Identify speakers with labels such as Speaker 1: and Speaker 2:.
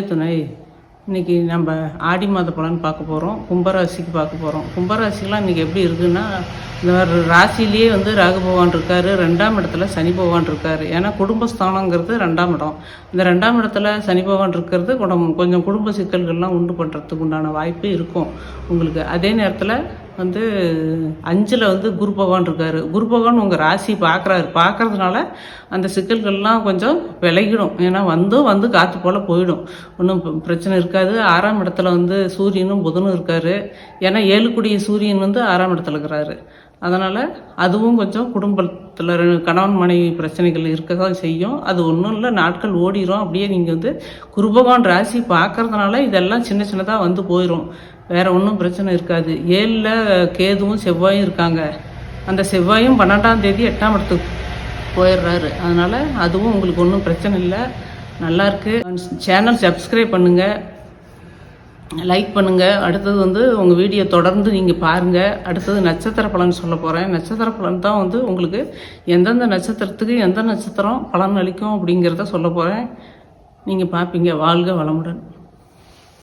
Speaker 1: துணை இன்றைக்கி நம்ம ஆடி மாத பலன் பார்க்க போகிறோம். கும்பராசிக்கு பார்க்க போகிறோம். கும்பராசிக்கெலாம் இன்றைக்கி எப்படி இருக்குதுன்னா, இந்த ராசிலேயே ராகு பகவான் இருக்கார், 2ஆம் இடத்துல சனி பகவான் இருக்கார். ஏன்னா குடும்பஸ்தானங்கிறது 2ஆம் இடம். இந்த 2ஆம் இடத்துல சனி பகவான் இருக்கிறது கொஞ்சம் குடும்ப சிக்கல்கள்லாம் உண்டு பண்ணுறதுக்கு உண்டான வாய்ப்பு இருக்கும் உங்களுக்கு. அதே நேரத்தில் 5ல் குரு பகவான் இருக்கார். குரு பகவான் உங்கள் ராசி பார்க்கறதுனால அந்த சிக்கல்கள்லாம் கொஞ்சம் விலகிடும். ஏன்னா வந்து காற்று போல் போயிடும், ஒன்றும் பிரச்சனை இருக்காது. 6ஆம் இடத்துல சூரியனும் புதனும் இருக்கார். ஏன்னா 7 கூடிய சூரியன் 6ஆம் இடத்துல இருக்கிறாரு. அதனால் அதுவும் கொஞ்சம் குடும்பத்தில் கணவன் மனைவி பிரச்சனைகள் இருக்க தான் செய்யும். அது ஒன்றும் இல்லை, நாட்கள் ஓடிடும். அப்படியே நீங்கள் குரு பகவான் ராசி பார்க்கறதுனால இதெல்லாம் சின்ன சின்னதாக போயிடும். வேறு ஒன்றும் பிரச்சனை இருக்காது. 7ல் கேதுவும் செவ்வாயும் இருக்காங்க. அந்த செவ்வாயும் 12ஆம் தேதி 8ஆம் இடத்துக்கு போயிடுறாரு. அதனால் அதுவும் உங்களுக்கு ஒன்றும் பிரச்சனை இல்லை, நல்லாயிருக்கு. சேனல் சப்ஸ்கிரைப் பண்ணுங்கள், லைக் பண்ணுங்கள். அடுத்தது உங்கள் வீடியோ தொடர்ந்து நீங்கள் பாருங்கள். அடுத்தது நட்சத்திர பலன் சொல்ல போகிறேன். நட்சத்திர பலன் தான் உங்களுக்கு எந்தெந்த நட்சத்திரத்துக்கு எந்த நட்சத்திரம் பலன் அளிக்கும் அப்படிங்கிறத சொல்ல போகிறேன். நீங்கள் பார்ப்பீங்க. வாழ்க வளமுடன்.